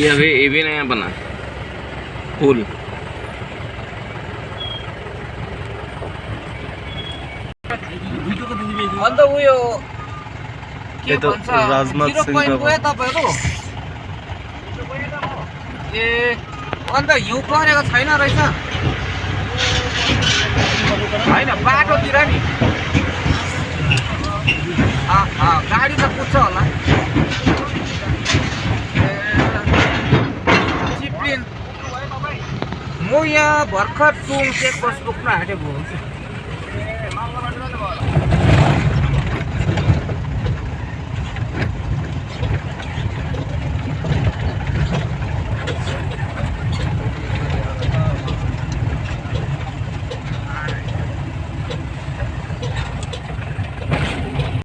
ये भी नया बना पुल। अन्त उयो के ये तो भन्छ राजनाथ 0 सिंह पोइन्ट का गयो तपाईँहरू ए अन्त हिउँ परेको छैन रहेछ होइन बाटोतिर नि गाडी त पुग्छ होला चिप्लिन म यहाँ भर्खर टुङ चेक पोस्ट पुग्न आँटेको